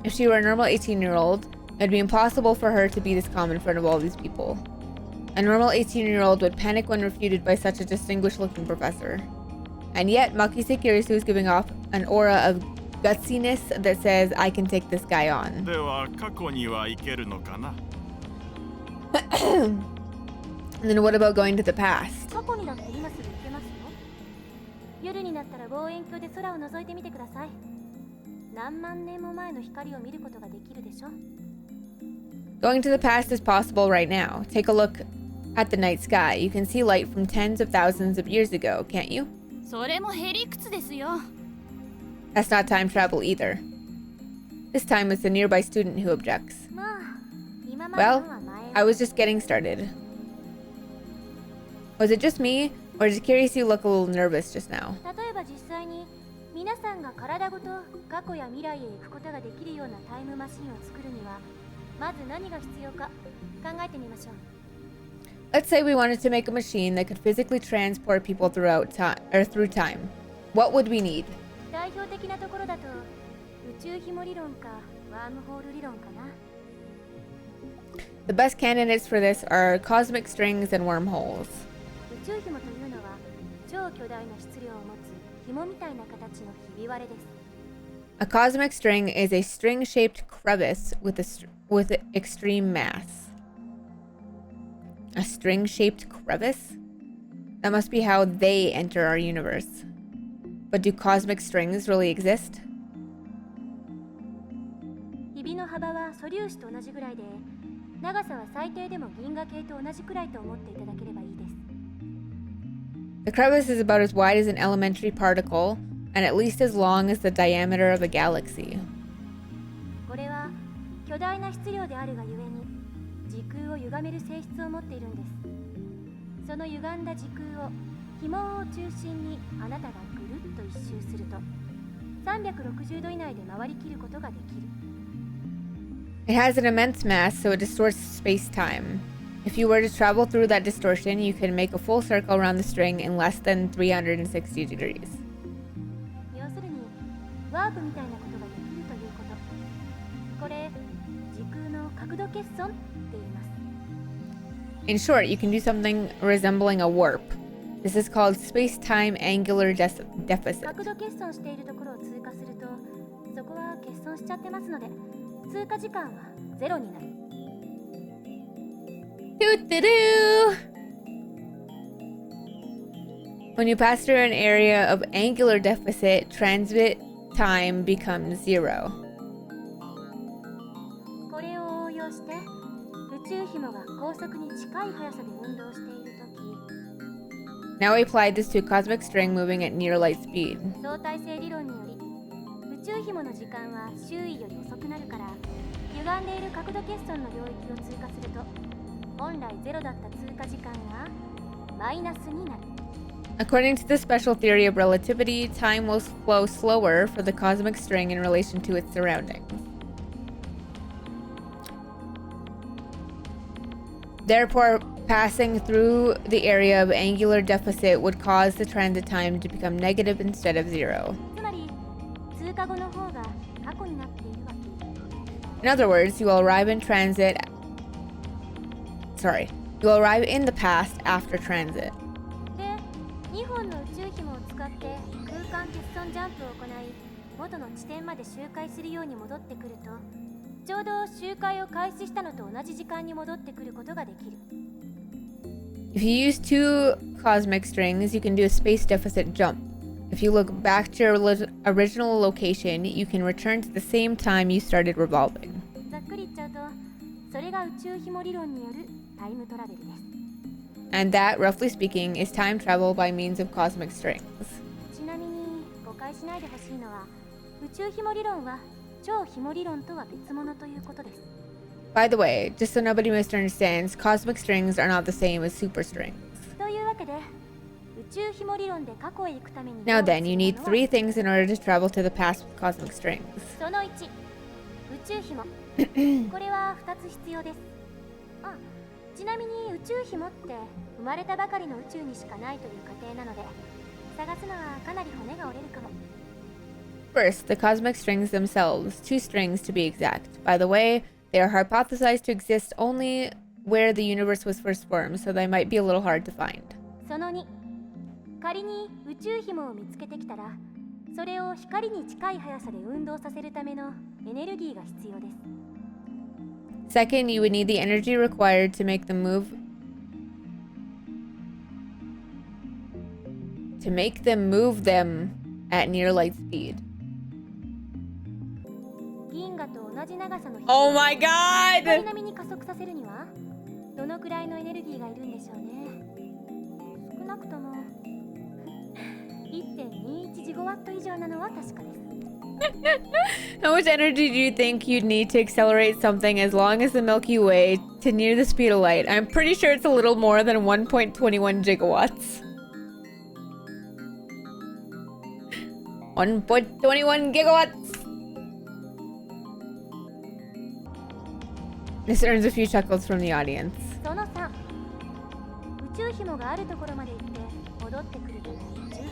If she were a normal 18-year-old, it'd be impossible for her to be this calm in front of all these people. A normal 18-year-old would panic when refuted by such a distinguished-looking professor. And yet, Makise Kirisu is giving off an aura of gutsiness that says, I can take this guy on. And then what about going to the past? Going to the past is possible right now. Take a look at the night sky. You can see light from tens of thousands of years ago, can't you? That's not time travel either. This time it's a nearby student who objects. Well, I was just getting started. Was it just me, or did Kirisu look a little nervous just now? Let's say we wanted to make a machine that could physically transport people throughout time, or through time. What would we need? The best candidates for this are cosmic strings and wormholes. A cosmic string is a string-shaped crevice with extreme mass. A string-shaped crevice? That must be how they enter our universe. But do cosmic strings really exist? The crevice is about as wide as an elementary particle and at least as long as the diameter of a galaxy. It has an immense mass, so it distorts space-time. If you were to travel through that distortion, you can make a full circle around the string in less than 360 degrees. In short, you can do something resembling a warp. This is called space-time angular deficit. When you pass through an area of angular deficit, transit time becomes 0. Now we apply this to a cosmic string moving at near light speed. According to the special theory of relativity, time will flow slower for the cosmic string in relation to its surroundings. Therefore, passing through the area of angular deficit would cause the transit time to become negative instead of 0. In other words, you will arrive in transit Sorry. You'll arrive in the past after transit. で、2本の宇宙紐を使って空間欠損ジャンプを行い、元の地点まで周回するように戻ってくると、ちょうど周回を開始したのと同じ時間に戻ってくることができる。If you use 2 cosmic strings, you can do a space deficit jump. If you look back to your original location, you can return to the same time you started revolving. ざっくり言っちゃうと、それが宇宙紐理論によるタイムトラベルです。And that, roughly speaking, is time travel by means of cosmic strings. ちなみに誤解しないでほしいのは、宇宙紐理論は超紐理論とは別物ということです。By the way, just so nobody misunderstands, cosmic strings are not the same as super strings. というわけで、宇宙紐理論で過去へ行くために Now then, you need 3 things in order to travel to the past with cosmic strings. その1、宇宙紐。これは2つ必要です。あ、ちなみに宇宙紐って生まれたばかりの宇宙にしかないという過程なので、探すのはかなり骨が折れるかも。First, the cosmic strings themselves, 2 strings to be exact. By the way, they are hypothesized to exist only where the universe was first formed, so they might be a little hard to find. その2、仮に宇宙紐を見つけてきたら、それを光に近い速さで運動させるためのエネルギーが必要です。Second, you would need the energy required to make them move them at near light speed. 銀河と同じ長さの Oh my 光 god! 並みに加速させるにはどのくらいのエネルギーがいるんでしょうね。少なくとも 1.21 ジゴワット以上なのは確かです。How much energy do you think you'd need to accelerate something as long as the Milky Way to near the speed of light? I'm pretty sure it's a little more than 1.21 gigawatts. 1.21 gigawatts! This earns a few chuckles from the audience. その3、宇宙紐があるところまで行って戻ってくるため宇宙船。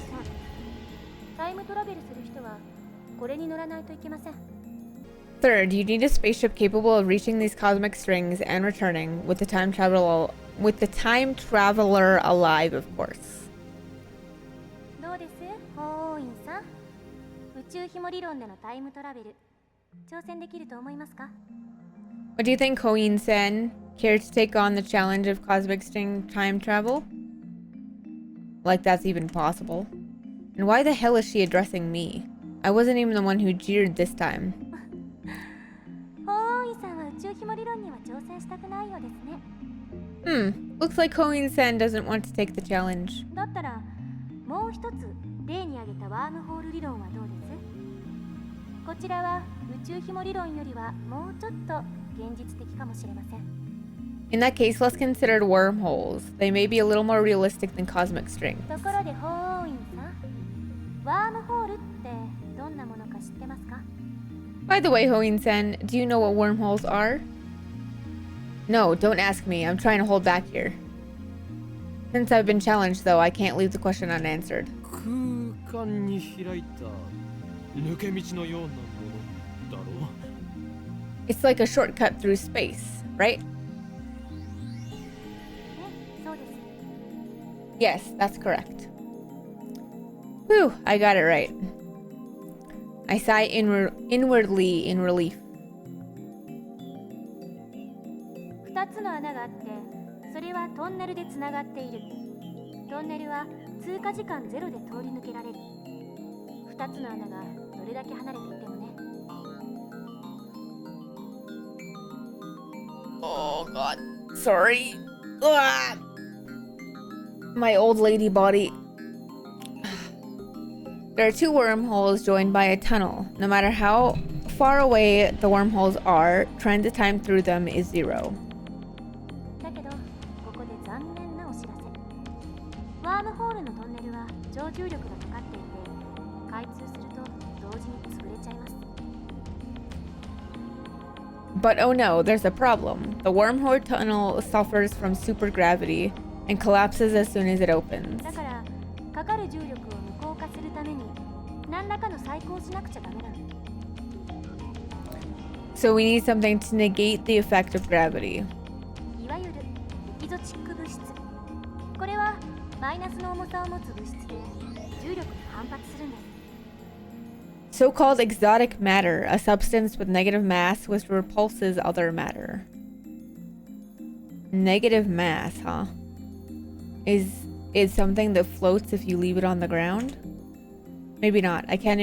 タイムトラベルする人はこれに乗らないといけません。Third, you need a spaceship capable of reaching these cosmic strings and returning with the time traveler alive, of course. どうです？ホーインさん。宇宙紐理論でのタイムトラベル、挑戦できると思いますか？ What do you think, Hoin-sen? Care to take on the challenge of cosmic string time travel? Like that's even possible. And why the hell is she addressing me? I wasn't even the one who jeered this time. ホーインさんは宇宙紐理論には挑戦したくないようですね。Looks like Hoin-sen doesn't want to take the challenge. だったらもう一つ例に挙げたワームホール理論はどうです？こちらは宇宙紐理論よりはもうちょっと現実的かもしれません。In that case, let's consider wormholes. They may be a little more realistic than cosmic strings. ところでホーインさん、ワームホールってどんなものか知ってますか？ By the way, Hoin-sen, do you know what wormholes are? No, don't ask me. I'm trying to hold back here. Since I've been challenged, though, I can't leave the question unanswered. 空間に開いた抜け道のようなものだろう。 It's like a shortcut through space, right? ね、そうです。 Yes, that's correct. Whew, I got it right. I sigh inwardly in relief. 2つの穴があって、それはトンネルでつながっている。トンネルは通過時間0で通り抜けられる。2つの穴がどれだけ離れていてもね。Oh god, sorry. Ugh. My old lady body. There are 2 wormholes joined by a tunnel. No matter how far away the wormholes are, transit time through them is 0. だけど、ここで残念なお知らせ。ワームホールのトンネルは超重力がかかっていて、開通すると同時に潰れちゃいます。 But oh no, there's a problem. The wormhole tunnel suffers from supergravity and collapses as soon as it opens. だから、かかる重力を無効化するために何らかの細工をしなくちゃダメなの。 So we need something to negate the effect of gravity. いわゆるゾチック物質。これはマイナスの重さを持つ物質で重力に反発するんです。So-called exotic matter, a substance with negative mass which repulses other matter. Negative mass, huh? Is something that floats if you leave it on the ground? Maybe not. I can't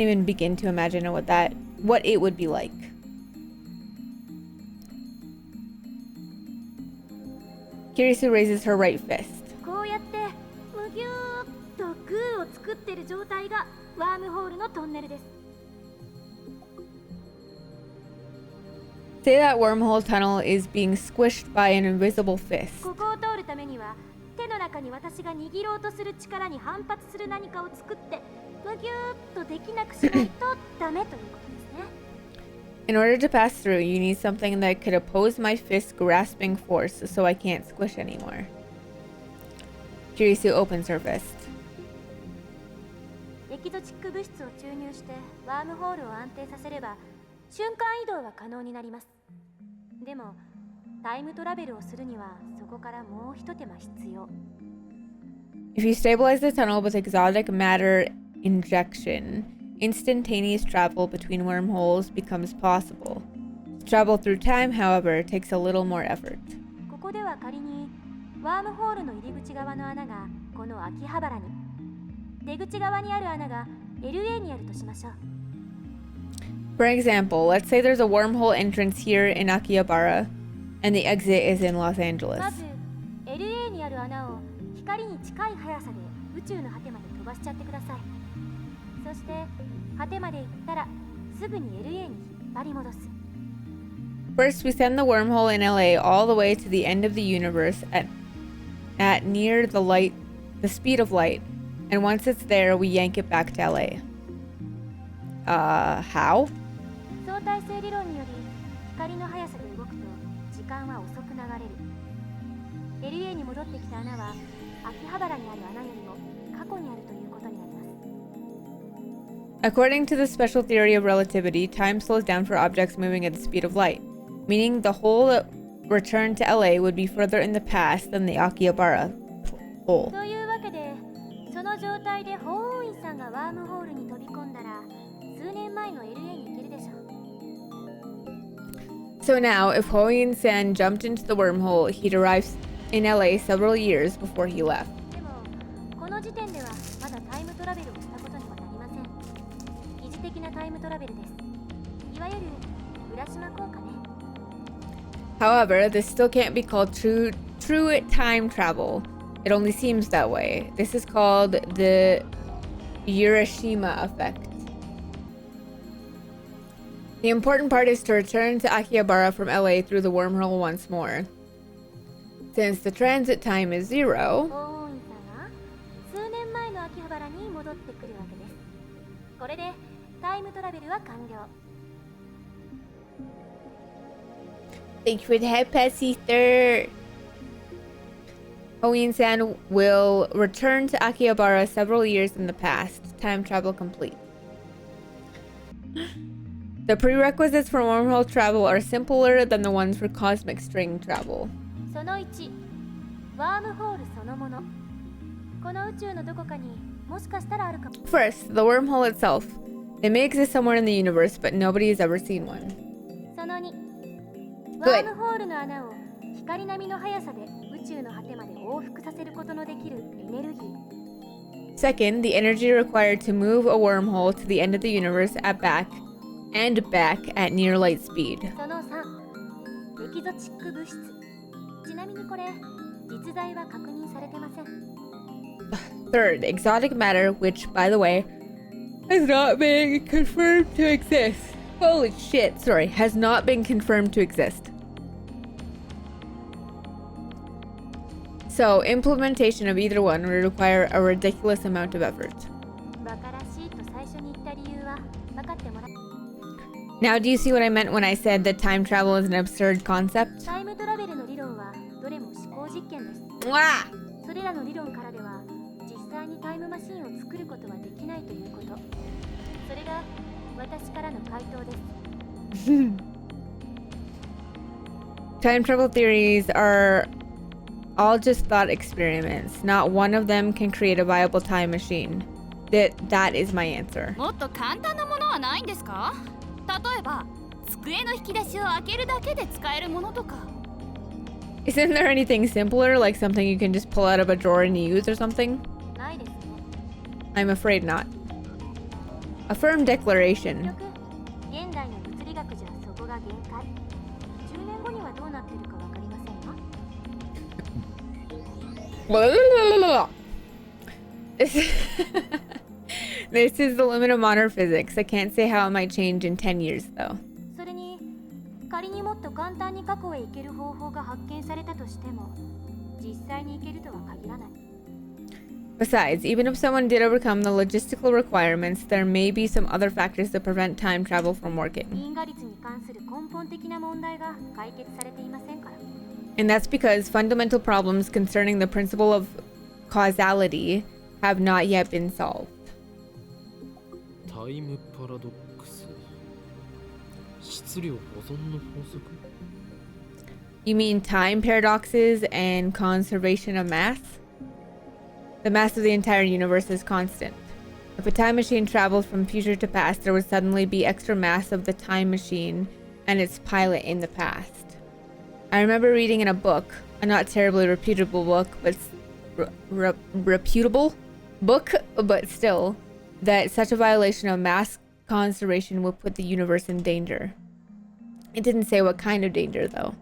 even begin to imagine what it would be like. Kirisu raises her right fist. こうやってむぎゅーっとグーを作ってる状態がワームホールのトンネルです。 Say that wormhole tunnel is being squished by an invisible fist. ここを通るためには手の中に私が握ろうとする力に反発する何かを作ってむぎゅーっとできなくしないとダメということですね。 In order to pass through, you need something that could oppose my fist grasping force so I can't squish anymore. Kirisu opens her fist. エキゾチック物質を注入してワームホールを安定させれば瞬間移動は可能になります。でもタイムトラベルをするにはそこからもう一手間必要。 If you stabilize the tunnel with exotic matter injection, instantaneous travel between wormholes becomes possible. To travel through time, however, takes a little more effort. ここでは仮にワームホールの入り口側の穴がこの秋葉原に、出口側にある穴が LA にあるとしましょう。 For example, let's say there's a wormhole entrance here in Akihabara, and the exit is in Los Angeles. まず LA にある穴を光に近い速さで宇宙の果てまで飛ばしちゃってください。そして果てまで行ったらすぐに LA に引っ張り戻す。 First, we send the wormhole in LA all the way to the end of the universe at near the speed of light, and once it's there, we yank it back to LA. How? 相対性理論により光の速さで動くと時間は遅く流れる。 LA に戻ってきた穴は秋葉原にある穴よりも過去にあるということになります。 According to the special theory of relativity, time slows down for objects moving at the speed of light, meaning the whole return to LA would be further in the past than the Akihabara hole. というわけでその状態でホーインさんがワームホールに飛び込んだら数年前の LA に行けるでしょう。 So now, if Hoyin-san jumped into the wormhole, he'd arrive in LA several years before he left. でもこの時点ではまだタイムトラベルをしたことにはなりません。疑似的なタイムトラベルです。いわゆる浦島効果ね。 However, this still can't be called true time travel. It only seems that way. This is called the Urashima effect. The important part is to return to Akihabara from LA through the wormhole once more. Since the transit time is 0, ホーインさんが数年前の秋葉原に戻ってくるわけです。これでタイムトラベルは完了。 thank you for the head pass, sister. Hoyin-san will return to Akihabara several years in the past. Time travel complete. The prerequisites for wormhole travel are simpler than the ones for cosmic string travel. その1、ワームホールそのもの。この宇宙のどこかにもしかしたらあるかも。 First, the wormhole itself. It may exist somewhere in the universe, but nobody has ever seen one. その2、ワームホールの穴を光並みの速さで宇宙の果てまで往復させることのできるエネルギー。 Second, the energy required to move a wormhole to the end of the universe back at near light speed. その3、エキゾチック物質。ちなみにこれ、実在は確認されてません。 Third, exotic matter, which, by the way, has not been confirmed to exist. Holy shit, sorry, has not been confirmed to exist. So, implementation of either one would require a ridiculous amount of effort. バカらしいと最初に言った理由は分かってもらえ。 Now, do you see what I meant when I said that time travel is an absurd concept? タイムトラベルの理論はどれも思考実験です。 Mwah! それらの理論からでは実際にタイムマシンを作ることはできないということ。それが私からの回答です。Time travel theories are all just thought experiments. Not one of them can create a viable time machine. That is my answer. もっと簡単なものはないんですか？例えば机の引き出しを開けるだけで使えるものとか。 Isn't there anything simpler, like something you can just pull out of a drawer and use or something? ないですね。 I'm afraid not. A firm declaration. 結局現代の物理学じゃそこが限界。10年後にはどうなってるかわかりませんか？ This is the limit of modern physics. I can't say how it might change in 10 years, though. それに仮にもっと簡単に過去へ行ける方法が発見されたとしても実際に行けるとは限らない。 Besides, even if someone did overcome the logistical requirements, there may be some other factors that prevent time travel from working. 因果率に関する根本的な問題が解決されていませんから。 And that's because fundamental problems concerning the principle of causality have not yet been solved. タイムパラドックス、質量保存の法則。 You mean time paradoxes and conservation of mass? The mass of the entire universe is constant. If a time machine traveled from future to past, there would suddenly be extra mass of the time machine and its pilot in the past. I remember reading in a book, a not terribly reputable book, but reputable book, but still, that such a violation of mass conservation would put the universe in danger. It didn't say what kind of danger, though.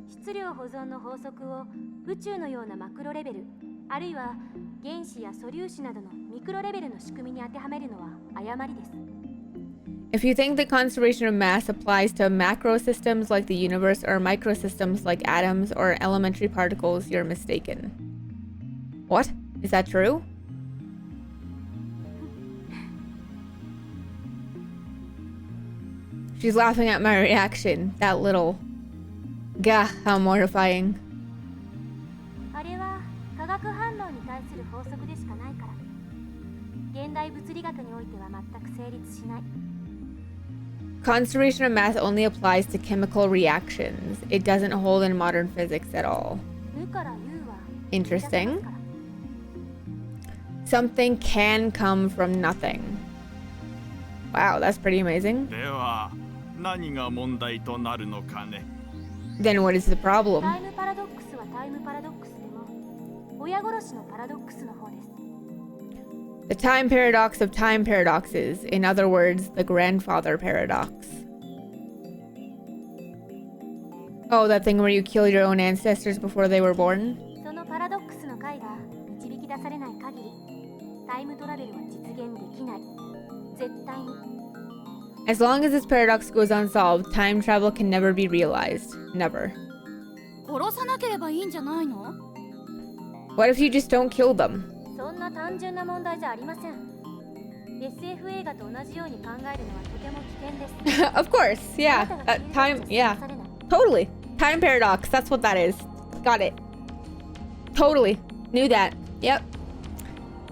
質量保存の法則を宇宙のようなマクロレベル、あるいは原子や素粒子などのミクロレベルの仕組みに当てはめるのは誤りです。 If you think the conservation of mass applies to macro systems like the universe or microsystems like atoms or elementary particles, you're mistaken. What? Is that true? She's laughing at my reaction. That little... Gah, how mortifying. あれは化学反応に対する法則でしかないから。現代物理学においては全く成立しない。 Conservation of mass only applies to chemical reactions. It doesn't hold in modern physics at all. 無から有は Interesting. Something can come from nothing. Wow, that's pretty amazing. では何が問題となるのかね。 Then what is the problem? タイムパラドックスはタイムパラドックスでも親殺しのパラドックスの方です。 The time paradox of time paradoxes. In other words, the grandfather paradox. Oh, that thing where you kill your own ancestors before they were born? そのパラドックスの解が導き出されない限りタイムトラベルは実現できない。絶対に。 As long as this paradox goes unsolved, time travel can never be realized. Never. 殺さなければいいんじゃないの？ What if you just don't kill them? そんな単純な問題じゃありません。SF 映画と同じように考えるのはとても危険です。 Of course, yeah. Time, yeah. Totally. Time paradox, that's what that is. Got it. Totally. Knew that. Yep.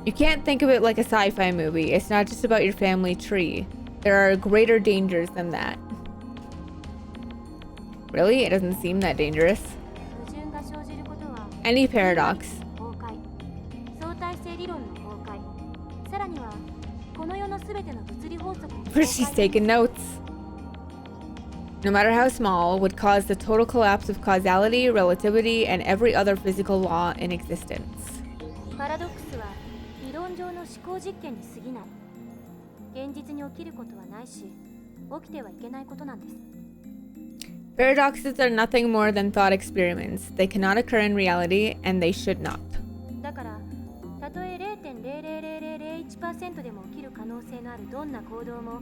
You can't think of it like a sci-fi movie. It's not just about your family tree. There are greater dangers than that. Really? It doesn't seem that dangerous. 矛盾が生じることは Any paradox. 崩壊、相対性理論の崩壊、さらにはこの世のすべての物理法則の崩壊。 She's taking notes. No matter how small, would cause the total collapse of causality, relativity, and every other physical law in existence. パラドックスは理論上の思考実験に過ぎない。現実に起きることはないし、起きてはいけないことなんです。 Paradoxes are nothing more than thought experiments. They cannot occur in reality, and they should not. だから、たとえ 0.00001% でも起きる可能性のあるどんな行動も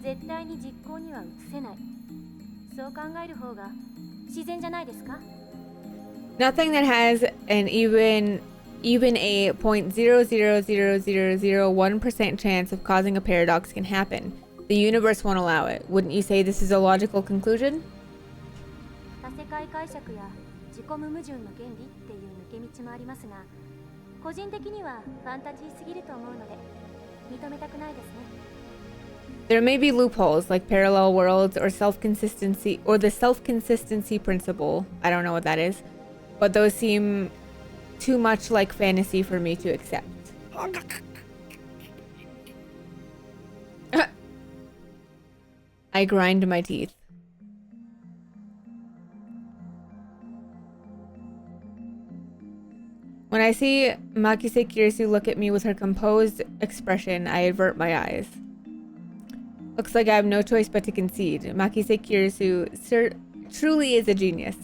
絶対に実行には移せない。そう考える方が自然じゃないですか？ Nothing that has an even a 0.00001% chance of causing a paradox can happen. The universe won't allow it. Wouldn't you say this is a logical conclusion? 多世界解釈や自己無矛盾の原理っていう抜け道もありますが、個人的にはファンタジーすぎると思うので認めたくないですね。There may be loopholes like parallel worlds or self-consistency or the self-consistency principle. I don't know what that is, but those seem too much like fantasy for me to accept. I grind my teeth. When I see Makise Kirisu look at me with her composed expression, I avert my eyes. Looks like I have no choice but to concede. Makise Kirisu truly is a genius.